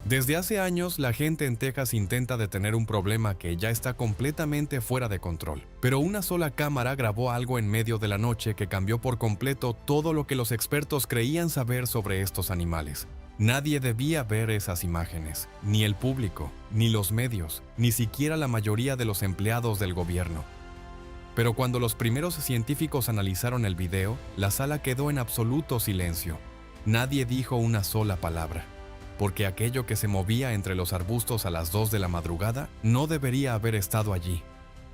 Desde hace años, la gente en Texas intenta detener un problema que ya está completamente fuera de control. Pero una sola cámara grabó algo en medio de la noche que cambió por completo todo lo que los expertos creían saber sobre estos animales. Nadie debía ver esas imágenes, ni el público, ni los medios, ni siquiera la mayoría de los empleados del gobierno. Pero cuando los primeros científicos analizaron el video, la sala quedó en absoluto silencio. Nadie dijo una sola palabra, porque aquello que se movía entre los arbustos a las 2 de la madrugada no debería haber estado allí.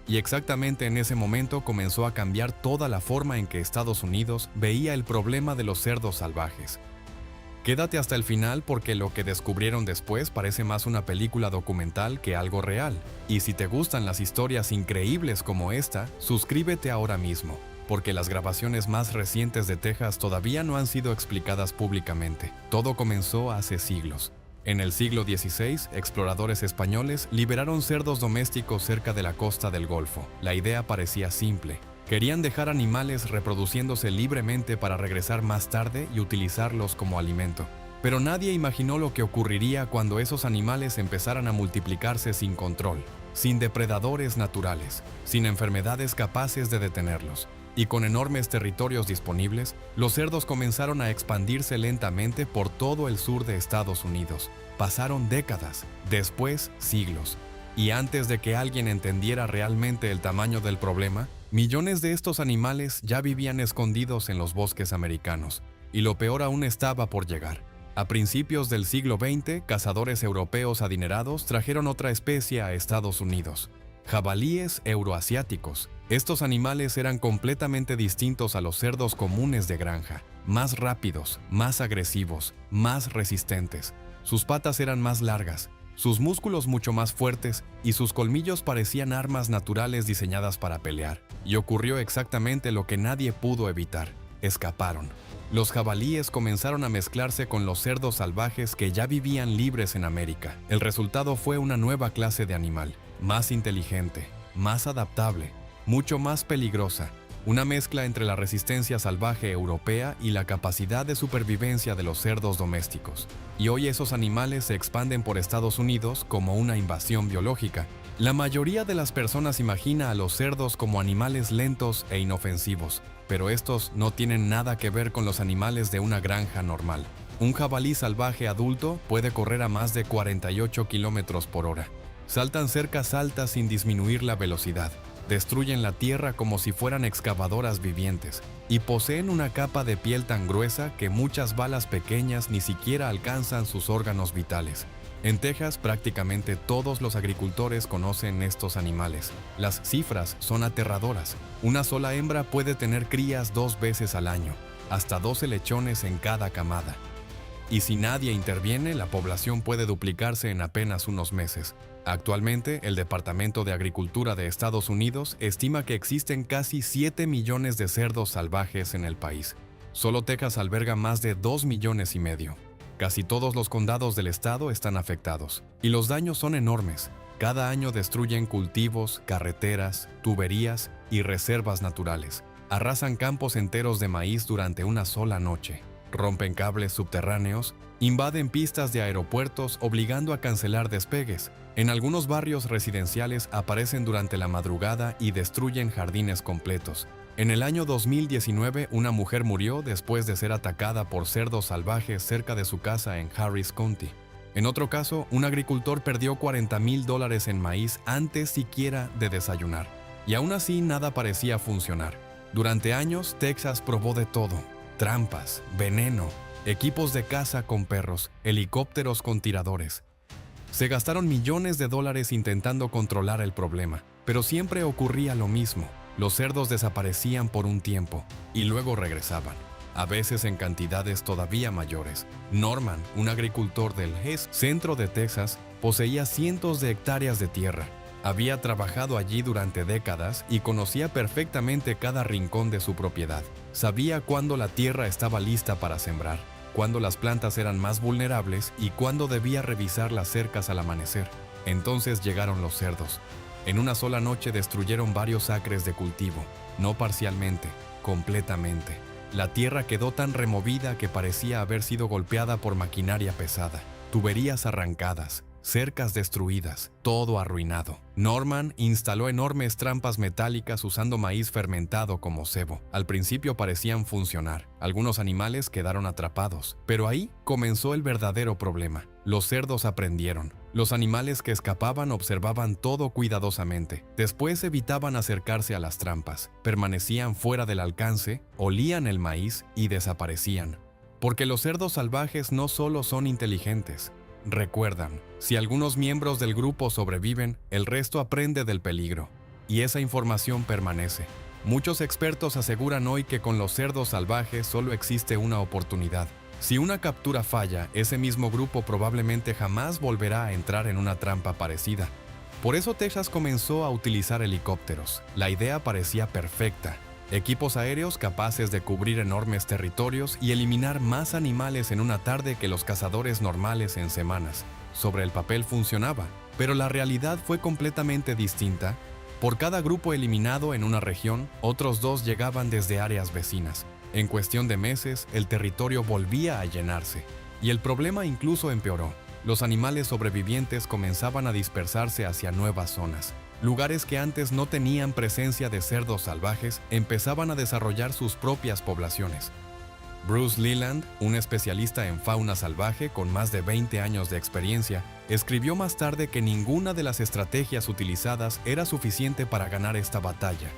Y exactamente en ese momento comenzó a cambiar toda la forma en que Estados Unidos veía el problema de los cerdos salvajes. Quédate hasta el final porque lo que descubrieron después parece más una película documental que algo real. Y si te gustan las historias increíbles como esta, suscríbete ahora mismo, porque las grabaciones más recientes de Texas todavía no han sido explicadas públicamente. Todo comenzó hace siglos. En el siglo XVI, exploradores españoles liberaron cerdos domésticos cerca de la costa del Golfo. La idea parecía simple. Querían dejar animales reproduciéndose libremente para regresar más tarde y utilizarlos como alimento. Pero nadie imaginó lo que ocurriría cuando esos animales empezaran a multiplicarse sin control, sin depredadores naturales, sin enfermedades capaces de detenerlos. Y con enormes territorios disponibles, los cerdos comenzaron a expandirse lentamente por todo el sur de Estados Unidos. Pasaron décadas, después siglos. Y antes de que alguien entendiera realmente el tamaño del problema, millones de estos animales ya vivían escondidos en los bosques americanos. Y lo peor aún estaba por llegar. A principios del siglo XX, cazadores europeos adinerados trajeron otra especie a Estados Unidos: jabalíes euroasiáticos. Estos animales eran completamente distintos a los cerdos comunes de granja, más rápidos, más agresivos, más resistentes. Sus patas eran más largas, sus músculos mucho más fuertes y sus colmillos parecían armas naturales diseñadas para pelear. Y ocurrió exactamente lo que nadie pudo evitar: escaparon. Los jabalíes comenzaron a mezclarse con los cerdos salvajes que ya vivían libres en América. El resultado fue una nueva clase de animal, más inteligente, más adaptable, mucho más peligrosa, una mezcla entre la resistencia salvaje europea y la capacidad de supervivencia de los cerdos domésticos. Y hoy esos animales se expanden por Estados Unidos como una invasión biológica. La mayoría de las personas imagina a los cerdos como animales lentos e inofensivos, pero estos no tienen nada que ver con los animales de una granja normal. Un jabalí salvaje adulto puede correr a más de 48 kilómetros por hora. Saltan cercas altas sin disminuir la velocidad. Destruyen la tierra como si fueran excavadoras vivientes y poseen una capa de piel tan gruesa que muchas balas pequeñas ni siquiera alcanzan sus órganos vitales. En Texas, prácticamente todos los agricultores conocen estos animales. Las cifras son aterradoras. Una sola hembra puede tener crías 2 veces al año, hasta 12 lechones en cada camada. Y si nadie interviene, la población puede duplicarse en apenas unos meses. Actualmente, el Departamento de Agricultura de Estados Unidos estima que existen casi 7 millones de cerdos salvajes en el país. Solo Texas alberga más de 2,5 millones. Casi todos los condados del estado están afectados, y los daños son enormes. Cada año destruyen cultivos, carreteras, tuberías y reservas naturales. Arrasan campos enteros de maíz durante una sola noche. Rompen cables subterráneos, invaden pistas de aeropuertos obligando a cancelar despegues. En algunos barrios residenciales aparecen durante la madrugada y destruyen jardines completos. En el año 2019, una mujer murió después de ser atacada por cerdos salvajes cerca de su casa en Harris County. En otro caso, un agricultor perdió $40,000 en maíz antes siquiera de desayunar. Y aún así nada parecía funcionar. Durante años, Texas probó de todo: trampas, veneno, equipos de caza con perros, helicópteros con tiradores. Se gastaron millones de dólares intentando controlar el problema, pero siempre ocurría lo mismo. Los cerdos desaparecían por un tiempo y luego regresaban, a veces en cantidades todavía mayores. Norman, un agricultor del centro de Texas, poseía cientos de hectáreas de tierra. Había trabajado allí durante décadas y conocía perfectamente cada rincón de su propiedad. Sabía cuándo la tierra estaba lista para sembrar, cuándo las plantas eran más vulnerables y cuándo debía revisar las cercas al amanecer. Entonces llegaron los cerdos. En una sola noche destruyeron varios acres de cultivo, no parcialmente, completamente. La tierra quedó tan removida que parecía haber sido golpeada por maquinaria pesada. tuberías arrancadas, cercas destruidas, todo arruinado. Norman instaló enormes trampas metálicas usando maíz fermentado como cebo. Al principio parecían funcionar. Algunos animales quedaron atrapados. Pero ahí comenzó el verdadero problema. Los cerdos aprendieron. Los animales que escapaban observaban todo cuidadosamente. Después evitaban acercarse a las trampas. Permanecían fuera del alcance, olían el maíz y desaparecían. Porque los cerdos salvajes no solo son inteligentes, recuerdan, si algunos miembros del grupo sobreviven, el resto aprende del peligro, y esa información permanece. Muchos expertos aseguran hoy que con los cerdos salvajes solo existe una oportunidad. Si una captura falla, ese mismo grupo probablemente jamás volverá a entrar en una trampa parecida. Por eso Texas comenzó a utilizar helicópteros. La idea parecía perfecta. Equipos aéreos capaces de cubrir enormes territorios y eliminar más animales en una tarde que los cazadores normales en semanas. Sobre el papel funcionaba, pero la realidad fue completamente distinta. Por cada grupo eliminado en una región, otros 2 llegaban desde áreas vecinas. En cuestión de meses, el territorio volvía a llenarse. Y el problema incluso empeoró. Los animales sobrevivientes comenzaban a dispersarse hacia nuevas zonas. Lugares que antes no tenían presencia de cerdos salvajes empezaban a desarrollar sus propias poblaciones. Bruce Leland, un especialista en fauna salvaje con más de 20 años de experiencia, escribió más tarde que ninguna de las estrategias utilizadas era suficiente para ganar esta batalla.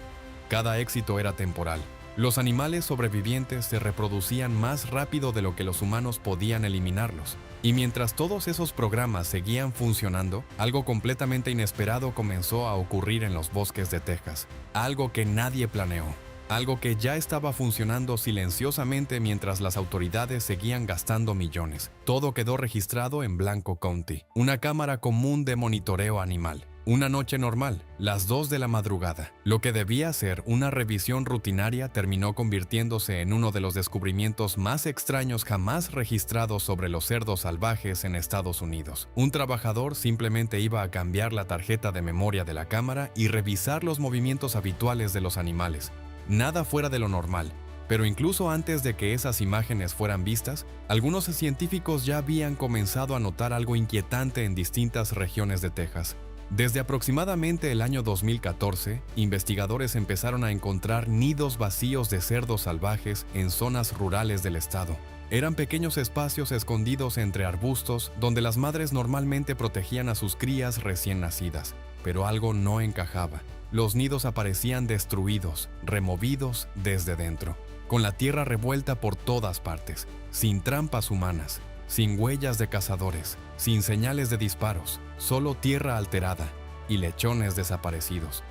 Cada éxito era temporal. Los animales sobrevivientes se reproducían más rápido de lo que los humanos podían eliminarlos. Y mientras todos esos programas seguían funcionando, algo completamente inesperado comenzó a ocurrir en los bosques de Texas. Algo que nadie planeó. Algo que ya estaba funcionando silenciosamente mientras las autoridades seguían gastando millones. Todo quedó registrado en Blanco County, una cámara común de monitoreo animal. Una noche normal, las 2 de la madrugada. Lo que debía ser una revisión rutinaria terminó convirtiéndose en uno de los descubrimientos más extraños jamás registrados sobre los cerdos salvajes en Estados Unidos. Un trabajador simplemente iba a cambiar la tarjeta de memoria de la cámara y revisar los movimientos habituales de los animales. Nada fuera de lo normal. Pero incluso antes de que esas imágenes fueran vistas, algunos científicos ya habían comenzado a notar algo inquietante en distintas regiones de Texas. Desde aproximadamente el año 2014, investigadores empezaron a encontrar nidos vacíos de cerdos salvajes en zonas rurales del estado. Eran pequeños espacios escondidos entre arbustos donde las madres normalmente protegían a sus crías recién nacidas, pero algo no encajaba. Los nidos aparecían destruidos, removidos desde dentro, con la tierra revuelta por todas partes, sin trampas humanas, sin huellas de cazadores, sin señales de disparos, solo tierra alterada y lechones desaparecidos.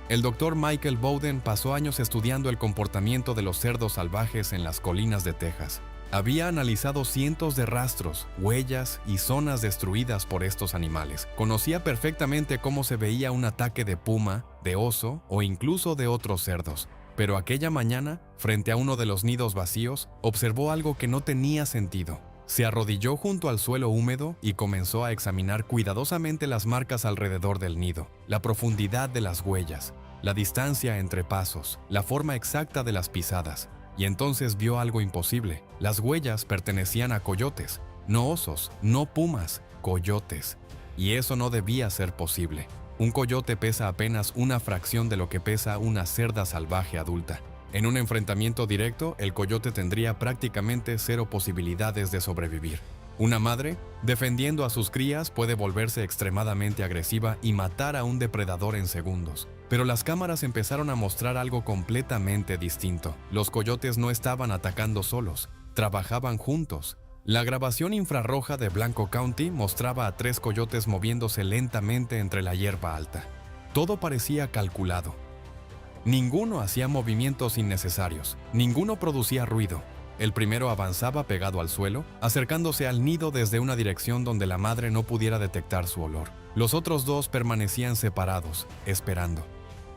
El Dr. Michael Bowden pasó años estudiando el comportamiento de los cerdos salvajes en las colinas de Texas. Había analizado cientos de rastros, huellas y zonas destruidas por estos animales. Conocía perfectamente cómo se veía un ataque de puma, de oso o incluso de otros cerdos. Pero aquella mañana, frente a uno de los nidos vacíos, observó algo que no tenía sentido. Se arrodilló junto al suelo húmedo y comenzó a examinar cuidadosamente las marcas alrededor del nido, la profundidad de las huellas, la distancia entre pasos, la forma exacta de las pisadas. Y entonces vio algo imposible. Las huellas pertenecían a coyotes, no osos, no pumas, coyotes. Y eso no debía ser posible. Un coyote pesa apenas una fracción de lo que pesa una cerda salvaje adulta. En un enfrentamiento directo, el coyote tendría prácticamente 0 posibilidades de sobrevivir. Una madre, defendiendo a sus crías, puede volverse extremadamente agresiva y matar a un depredador en segundos. Pero las cámaras empezaron a mostrar algo completamente distinto. Los coyotes no estaban atacando solos, trabajaban juntos. La grabación infrarroja de Blanco County mostraba a 3 coyotes moviéndose lentamente entre la hierba alta. Todo parecía calculado. Ninguno hacía movimientos innecesarios, ninguno producía ruido. El primero avanzaba pegado al suelo, acercándose al nido desde una dirección donde la madre no pudiera detectar su olor. Los otros 2 permanecían separados, esperando.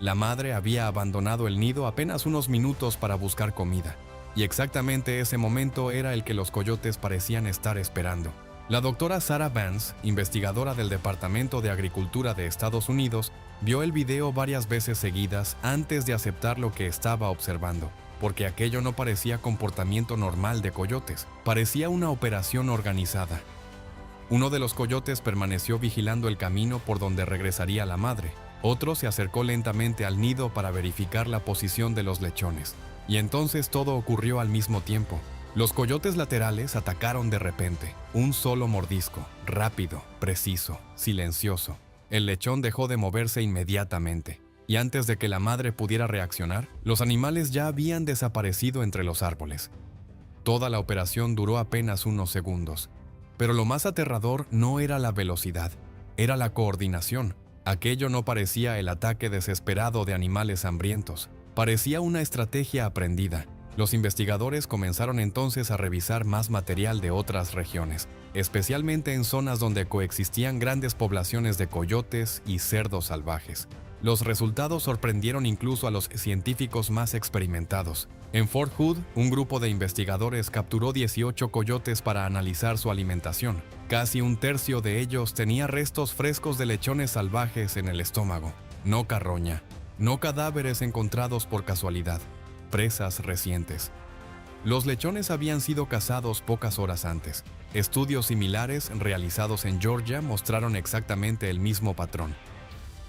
La madre había abandonado el nido apenas unos minutos para buscar comida, y exactamente ese momento era el que los coyotes parecían estar esperando. La doctora Sarah Vance, investigadora del Departamento de Agricultura de Estados Unidos, vio el video varias veces seguidas antes de aceptar lo que estaba observando, porque aquello no parecía comportamiento normal de coyotes, parecía una operación organizada. Uno de los coyotes permaneció vigilando el camino por donde regresaría la madre. Otro se acercó lentamente al nido para verificar la posición de los lechones. Y entonces todo ocurrió al mismo tiempo. Los coyotes laterales atacaron de repente. Un solo mordisco, rápido, preciso, silencioso. El lechón dejó de moverse inmediatamente. Y antes de que la madre pudiera reaccionar, los animales ya habían desaparecido entre los árboles. Toda la operación duró apenas unos segundos. Pero lo más aterrador no era la velocidad, era la coordinación. Aquello no parecía el ataque desesperado de animales hambrientos, parecía una estrategia aprendida. Los investigadores comenzaron entonces a revisar más material de otras regiones, especialmente en zonas donde coexistían grandes poblaciones de coyotes y cerdos salvajes. Los resultados sorprendieron incluso a los científicos más experimentados. En Fort Hood, un grupo de investigadores capturó 18 coyotes para analizar su alimentación. Casi un tercio de ellos tenía restos frescos de lechones salvajes en el estómago. No carroña, no cadáveres encontrados por casualidad, presas recientes. Los lechones habían sido cazados pocas horas antes. Estudios similares realizados en Georgia mostraron exactamente el mismo patrón.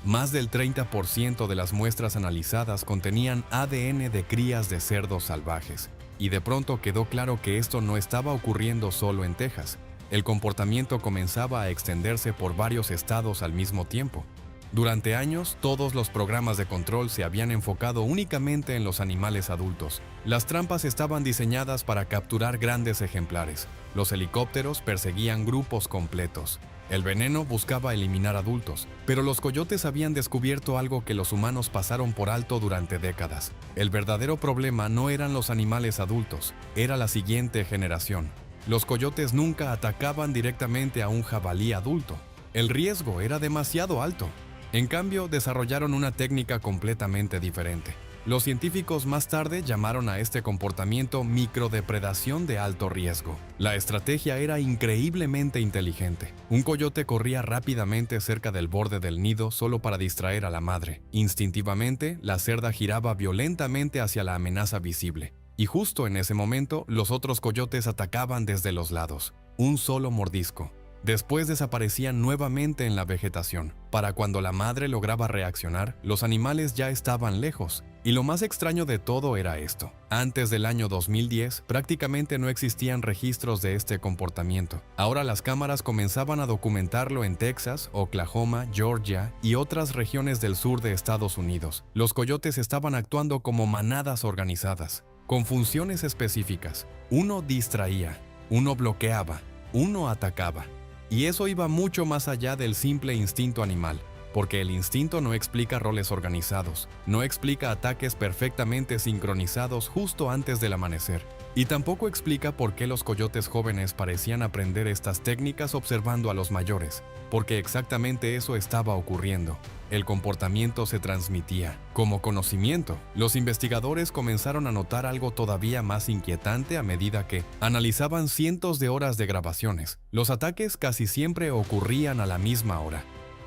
Más del 30% de las muestras analizadas contenían ADN de crías de cerdos salvajes, y de pronto quedó claro que esto no estaba ocurriendo solo en Texas. El comportamiento comenzaba a extenderse por varios estados al mismo tiempo. Durante años, todos los programas de control se habían enfocado únicamente en los animales adultos. Las trampas estaban diseñadas para capturar grandes ejemplares. Los helicópteros perseguían grupos completos. El veneno buscaba eliminar adultos, pero los coyotes habían descubierto algo que los humanos pasaron por alto durante décadas. El verdadero problema no eran los animales adultos, era la siguiente generación. Los coyotes nunca atacaban directamente a un jabalí adulto. El riesgo era demasiado alto. En cambio, desarrollaron una técnica completamente diferente. Los científicos más tarde llamaron a este comportamiento microdepredación de alto riesgo. La estrategia era increíblemente inteligente. Un coyote corría rápidamente cerca del borde del nido solo para distraer a la madre. Instintivamente, la cerda giraba violentamente hacia la amenaza visible. Y justo en ese momento, los otros coyotes atacaban desde los lados. Un solo mordisco. Después desaparecían nuevamente en la vegetación. Para cuando la madre lograba reaccionar, los animales ya estaban lejos. Y lo más extraño de todo era esto. Antes del año 2010, prácticamente no existían registros de este comportamiento. Ahora las cámaras comenzaban a documentarlo en Texas, Oklahoma, Georgia y otras regiones del sur de Estados Unidos. Los coyotes estaban actuando como manadas organizadas, con funciones específicas. Uno distraía, uno bloqueaba, uno atacaba. Y eso iba mucho más allá del simple instinto animal, porque el instinto no explica roles organizados, no explica ataques perfectamente sincronizados justo antes del amanecer, y tampoco explica por qué los coyotes jóvenes parecían aprender estas técnicas observando a los mayores, porque exactamente eso estaba ocurriendo. El comportamiento se transmitía como conocimiento. Los investigadores comenzaron a notar algo todavía más inquietante a medida que analizaban cientos de horas de grabaciones. Los ataques casi siempre ocurrían a la misma hora,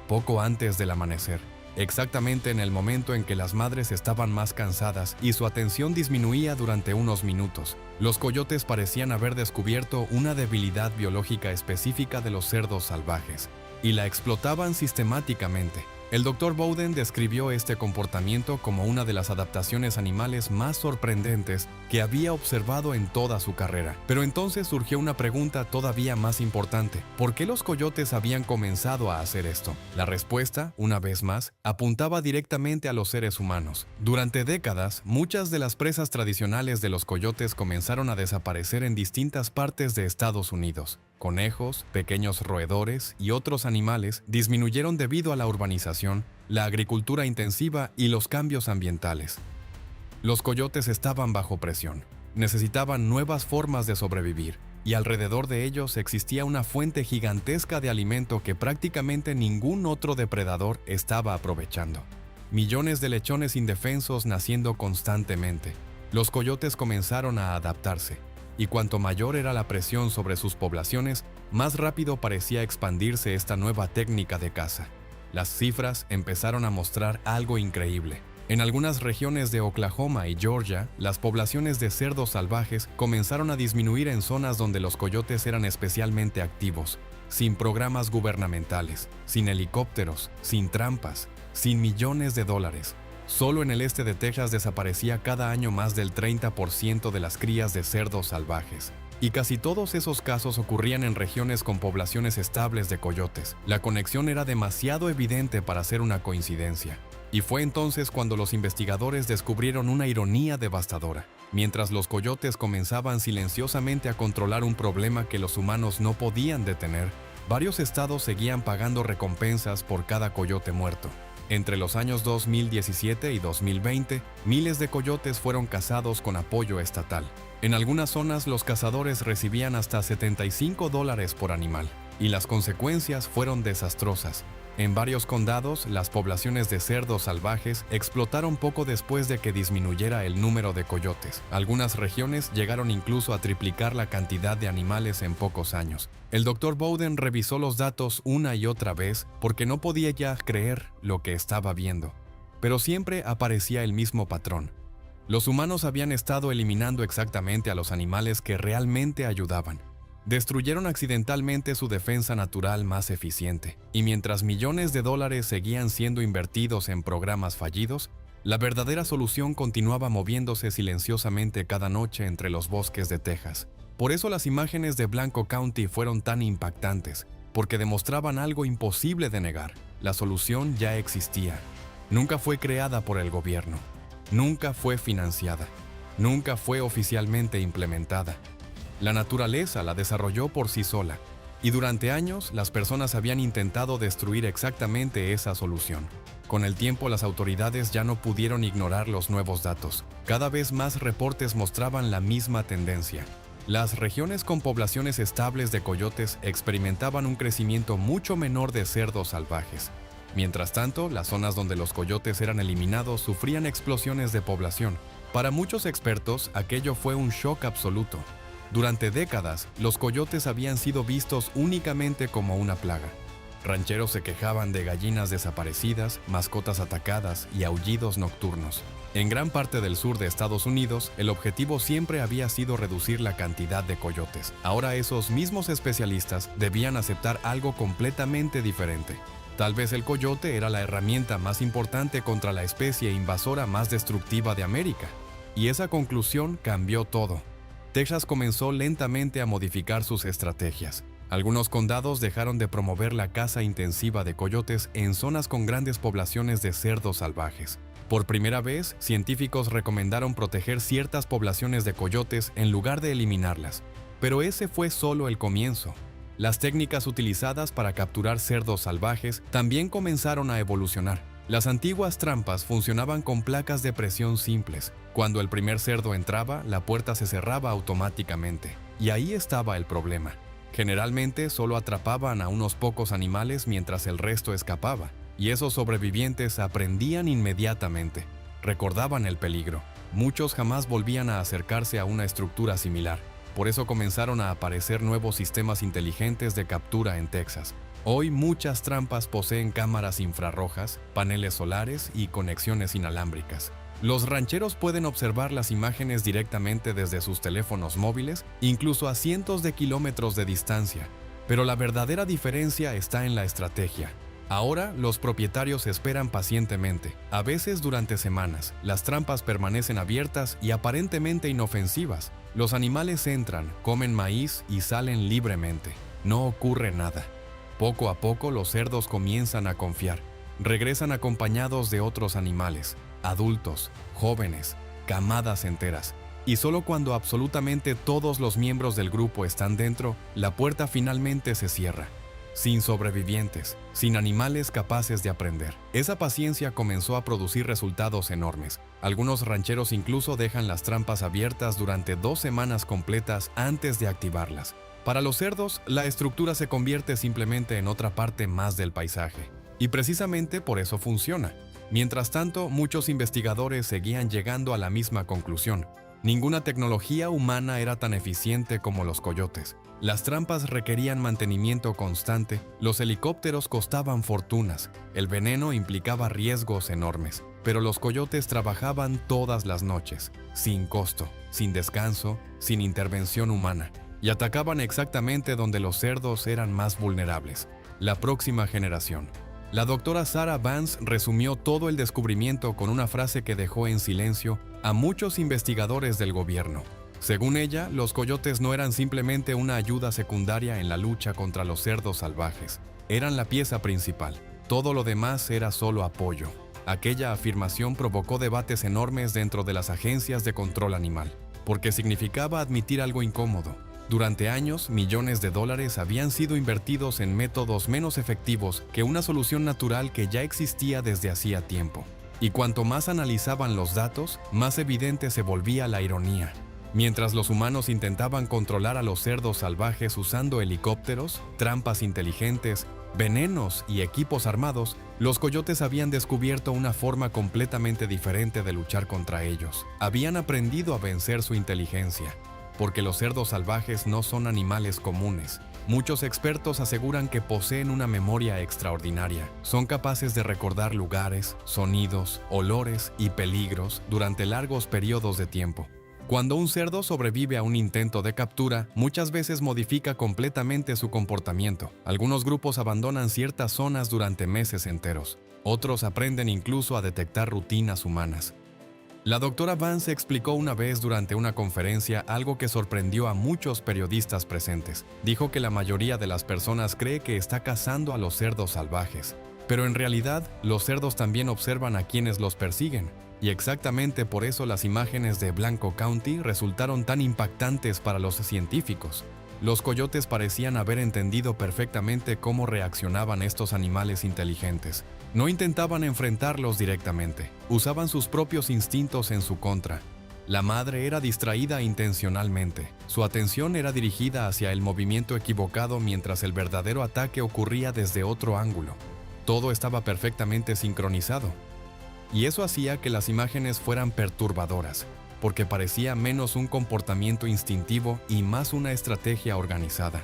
poco antes del amanecer, exactamente en el momento en que las madres estaban más cansadas y su atención disminuía durante unos minutos. Los coyotes parecían haber descubierto una debilidad biológica específica de los cerdos salvajes y la explotaban sistemáticamente. El Dr. Bowden describió este comportamiento como una de las adaptaciones animales más sorprendentes que había observado en toda su carrera. Pero entonces surgió una pregunta todavía más importante. ¿Por qué los coyotes habían comenzado a hacer esto? La respuesta, una vez más, apuntaba directamente a los seres humanos. Durante décadas, muchas de las presas tradicionales de los coyotes comenzaron a desaparecer en distintas partes de Estados Unidos. Conejos, pequeños roedores y otros animales disminuyeron debido a la urbanización, la agricultura intensiva y los cambios ambientales. Los coyotes estaban bajo presión, necesitaban nuevas formas de sobrevivir, y alrededor de ellos existía una fuente gigantesca de alimento que prácticamente ningún otro depredador estaba aprovechando. Millones de lechones indefensos naciendo constantemente. Los coyotes comenzaron a adaptarse. Y cuanto mayor era la presión sobre sus poblaciones, más rápido parecía expandirse esta nueva técnica de caza. Las cifras empezaron a mostrar algo increíble. En algunas regiones de Oklahoma y Georgia, las poblaciones de cerdos salvajes comenzaron a disminuir en zonas donde los coyotes eran especialmente activos. sin programas gubernamentales, sin helicópteros, sin trampas, sin millones de dólares. Solo en el este de Texas desaparecía cada año más del 30% de las crías de cerdos salvajes. Y casi todos esos casos ocurrían en regiones con poblaciones estables de coyotes. La conexión era demasiado evidente para ser una coincidencia. Y fue entonces cuando los investigadores descubrieron una ironía devastadora. Mientras los coyotes comenzaban silenciosamente a controlar un problema que los humanos no podían detener, varios estados seguían pagando recompensas por cada coyote muerto. Entre los años 2017 y 2020, miles de coyotes fueron cazados con apoyo estatal. En algunas zonas, los cazadores recibían hasta $75 por animal, y las consecuencias fueron desastrosas. En varios condados, las poblaciones de cerdos salvajes explotaron poco después de que disminuyera el número de coyotes. Algunas regiones llegaron incluso a triplicar la cantidad de animales en pocos años. El Dr. Bowden revisó los datos una y otra vez porque no podía ya creer lo que estaba viendo. Pero siempre aparecía el mismo patrón. Los humanos habían estado eliminando exactamente a los animales que realmente ayudaban. Destruyeron accidentalmente su defensa natural más eficiente, y mientras millones de dólares seguían siendo invertidos en programas fallidos, la verdadera solución continuaba moviéndose silenciosamente cada noche entre los bosques de Texas. Por eso las imágenes de Blanco County fueron tan impactantes, porque demostraban algo imposible de negar. La solución ya existía. Nunca fue creada por el gobierno. Nunca fue financiada. Nunca fue oficialmente implementada. La naturaleza la desarrolló por sí sola, y durante años las personas habían intentado destruir exactamente esa solución. Con el tiempo las autoridades ya no pudieron ignorar los nuevos datos. Cada vez más reportes mostraban la misma tendencia. Las regiones con poblaciones estables de coyotes experimentaban un crecimiento mucho menor de cerdos salvajes. Mientras tanto, las zonas donde los coyotes eran eliminados sufrían explosiones de población. Para muchos expertos, aquello fue un shock absoluto. Durante décadas, los coyotes habían sido vistos únicamente como una plaga. Rancheros se quejaban de gallinas desaparecidas, mascotas atacadas y aullidos nocturnos. En gran parte del sur de Estados Unidos, el objetivo siempre había sido reducir la cantidad de coyotes. Ahora esos mismos especialistas debían aceptar algo completamente diferente. Tal vez el coyote era la herramienta más importante contra la especie invasora más destructiva de América. Y esa conclusión cambió todo. Texas comenzó lentamente a modificar sus estrategias. Algunos condados dejaron de promover la caza intensiva de coyotes en zonas con grandes poblaciones de cerdos salvajes. Por primera vez, científicos recomendaron proteger ciertas poblaciones de coyotes en lugar de eliminarlas. Pero ese fue solo el comienzo. Las técnicas utilizadas para capturar cerdos salvajes también comenzaron a evolucionar. Las antiguas trampas funcionaban con placas de presión simples. Cuando el primer cerdo entraba, la puerta se cerraba automáticamente. Y ahí estaba el problema. Generalmente solo atrapaban a unos pocos animales mientras el resto escapaba, y esos sobrevivientes aprendían inmediatamente. Recordaban el peligro. Muchos jamás volvían a acercarse a una estructura similar. Por eso comenzaron a aparecer nuevos sistemas inteligentes de captura en Texas. Hoy muchas trampas poseen cámaras infrarrojas, paneles solares y conexiones inalámbricas. Los rancheros pueden observar las imágenes directamente desde sus teléfonos móviles, incluso a cientos de kilómetros de distancia. Pero la verdadera diferencia está en la estrategia. Ahora, los propietarios esperan pacientemente, a veces durante semanas. Las trampas permanecen abiertas y aparentemente inofensivas. Los animales entran, comen maíz y salen libremente. No ocurre nada. Poco a poco los cerdos comienzan a confiar. Regresan acompañados de otros animales, adultos, jóvenes, camadas enteras. Y solo cuando absolutamente todos los miembros del grupo están dentro, la puerta finalmente se cierra. Sin sobrevivientes, sin animales capaces de aprender. Esa paciencia comenzó a producir resultados enormes. Algunos rancheros incluso dejan las trampas abiertas durante 2 semanas completas antes de activarlas. Para los cerdos, la estructura se convierte simplemente en otra parte más del paisaje. Y precisamente por eso funciona. Mientras tanto, muchos investigadores seguían llegando a la misma conclusión. Ninguna tecnología humana era tan eficiente como los coyotes. Las trampas requerían mantenimiento constante, los helicópteros costaban fortunas, el veneno implicaba riesgos enormes, pero los coyotes trabajaban todas las noches, sin costo, sin descanso, sin intervención humana. y atacaban exactamente donde los cerdos eran más vulnerables, la próxima generación. La doctora Sarah Vance resumió todo el descubrimiento con una frase que dejó en silencio a muchos investigadores del gobierno. Según ella, los coyotes no eran simplemente una ayuda secundaria en la lucha contra los cerdos salvajes. Eran la pieza principal. Todo lo demás era solo apoyo. Aquella afirmación provocó debates enormes dentro de las agencias de control animal, porque significaba admitir algo incómodo. Durante años, millones de dólares habían sido invertidos en métodos menos efectivos que una solución natural que ya existía desde hacía tiempo. Y cuanto más analizaban los datos, más evidente se volvía la ironía. Mientras los humanos intentaban controlar a los cerdos salvajes usando helicópteros, trampas inteligentes, venenos y equipos armados, los coyotes habían descubierto una forma completamente diferente de luchar contra ellos. Habían aprendido a vencer su inteligencia. Porque los cerdos salvajes no son animales comunes. Muchos expertos aseguran que poseen una memoria extraordinaria. Son capaces de recordar lugares, sonidos, olores y peligros durante largos periodos de tiempo. Cuando un cerdo sobrevive a un intento de captura, muchas veces modifica completamente su comportamiento. Algunos grupos abandonan ciertas zonas durante meses enteros. Otros aprenden incluso a detectar rutinas humanas. La doctora Vance explicó una vez durante una conferencia algo que sorprendió a muchos periodistas presentes. Dijo que la mayoría de las personas cree que está cazando a los cerdos salvajes, pero en realidad los cerdos también observan a quienes los persiguen. Y exactamente por eso las imágenes de Blanco County resultaron tan impactantes para los científicos. Los coyotes parecían haber entendido perfectamente cómo reaccionaban estos animales inteligentes. No intentaban enfrentarlos directamente, usaban sus propios instintos en su contra. La madre era distraída intencionalmente. Su atención era dirigida hacia el movimiento equivocado mientras el verdadero ataque ocurría desde otro ángulo. Todo estaba perfectamente sincronizado. Y eso hacía que las imágenes fueran perturbadoras, porque parecía menos un comportamiento instintivo y más una estrategia organizada.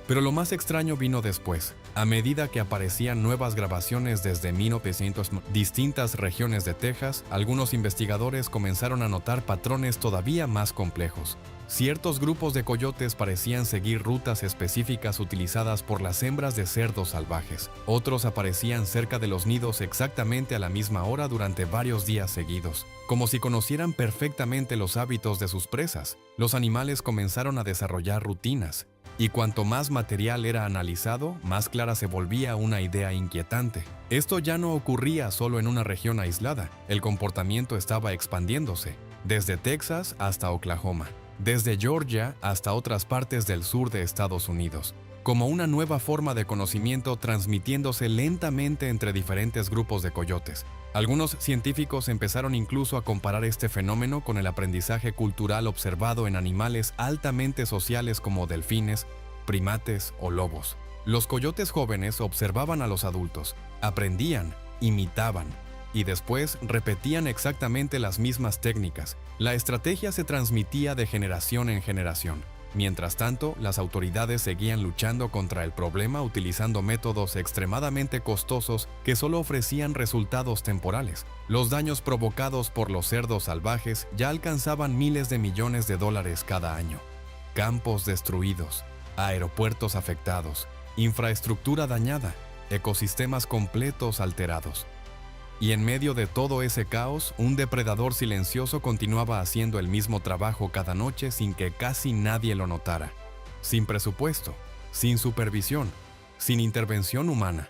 Pero lo más extraño vino después. A medida que aparecían nuevas grabaciones desde 1900 distintas regiones de Texas, algunos investigadores comenzaron a notar patrones todavía más complejos. Ciertos grupos de coyotes parecían seguir rutas específicas utilizadas por las hembras de cerdos salvajes. Otros aparecían cerca de los nidos exactamente a la misma hora durante varios días seguidos, como si conocieran perfectamente los hábitos de sus presas. Los animales comenzaron a desarrollar rutinas. Y cuanto más material era analizado, más clara se volvía una idea inquietante. Esto ya no ocurría solo en una región aislada, el comportamiento estaba expandiéndose, desde Texas hasta Oklahoma, desde Georgia hasta otras partes del sur de Estados Unidos, como una nueva forma de conocimiento transmitiéndose lentamente entre diferentes grupos de coyotes. Algunos científicos empezaron incluso a comparar este fenómeno con el aprendizaje cultural observado en animales altamente sociales como delfines, primates o lobos. Los coyotes jóvenes observaban a los adultos, aprendían, imitaban y después repetían exactamente las mismas técnicas. La estrategia se transmitía de generación en generación. Mientras tanto, las autoridades seguían luchando contra el problema utilizando métodos extremadamente costosos que solo ofrecían resultados temporales. Los daños provocados por los cerdos salvajes ya alcanzaban miles de millones de dólares cada año. Campos destruidos, aeropuertos afectados, infraestructura dañada, ecosistemas completos alterados. Y en medio de todo ese caos, un depredador silencioso continuaba haciendo el mismo trabajo cada noche sin que casi nadie lo notara. Sin presupuesto, sin supervisión, sin intervención humana.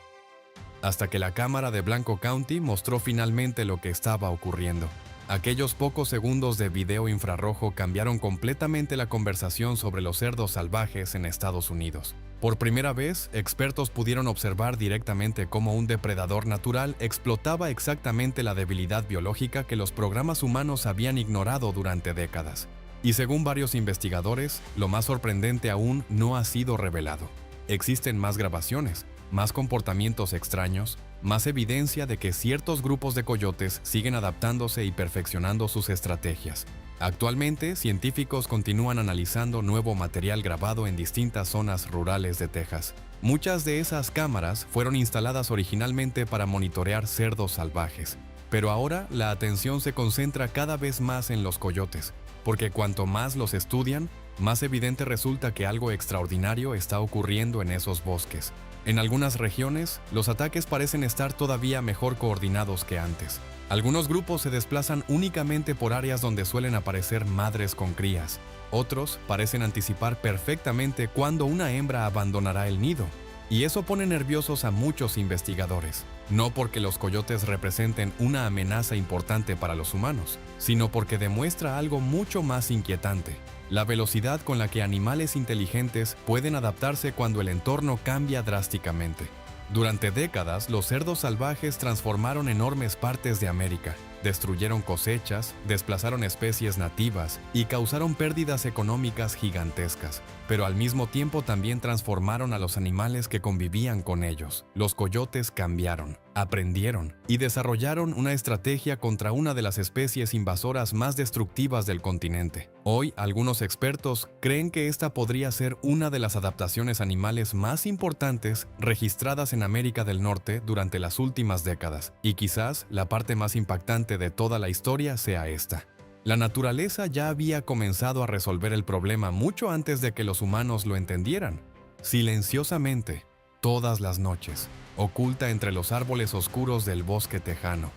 Hasta que la cámara de Blanco County mostró finalmente lo que estaba ocurriendo. Aquellos pocos segundos de video infrarrojo cambiaron completamente la conversación sobre los cerdos salvajes en Estados Unidos. Por primera vez, expertos pudieron observar directamente cómo un depredador natural explotaba exactamente la debilidad biológica que los programas humanos habían ignorado durante décadas. Y según varios investigadores, lo más sorprendente aún no ha sido revelado. Existen más grabaciones, más comportamientos extraños, más evidencia de que ciertos grupos de coyotes siguen adaptándose y perfeccionando sus estrategias. Actualmente, científicos continúan analizando nuevo material grabado en distintas zonas rurales de Texas. Muchas de esas cámaras fueron instaladas originalmente para monitorear cerdos salvajes, pero ahora la atención se concentra cada vez más en los coyotes, porque cuanto más los estudian, más evidente resulta que algo extraordinario está ocurriendo en esos bosques. En algunas regiones, los ataques parecen estar todavía mejor coordinados que antes. Algunos grupos se desplazan únicamente por áreas donde suelen aparecer madres con crías. Otros parecen anticipar perfectamente cuándo una hembra abandonará el nido. Y eso pone nerviosos a muchos investigadores, no porque los coyotes representen una amenaza importante para los humanos, sino porque demuestra algo mucho más inquietante: la velocidad con la que animales inteligentes pueden adaptarse cuando el entorno cambia drásticamente. Durante décadas, los cerdos salvajes transformaron enormes partes de América, destruyeron cosechas, desplazaron especies nativas y causaron pérdidas económicas gigantescas. Pero al mismo tiempo también transformaron a los animales que convivían con ellos. Los coyotes cambiaron, aprendieron y desarrollaron una estrategia contra una de las especies invasoras más destructivas del continente. Hoy, algunos expertos creen que esta podría ser una de las adaptaciones animales más importantes registradas en América del Norte durante las últimas décadas, y quizás la parte más impactante de toda la historia sea esta. La naturaleza ya había comenzado a resolver el problema mucho antes de que los humanos lo entendieran. Silenciosamente, todas las noches, oculta entre los árboles oscuros del bosque tejano.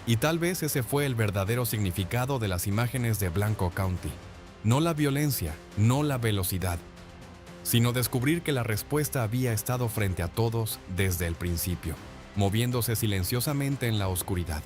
Y tal vez ese fue el verdadero significado de las imágenes de Blanco County. No la violencia, no la velocidad, sino descubrir que la respuesta había estado frente a todos desde el principio, moviéndose silenciosamente en la oscuridad.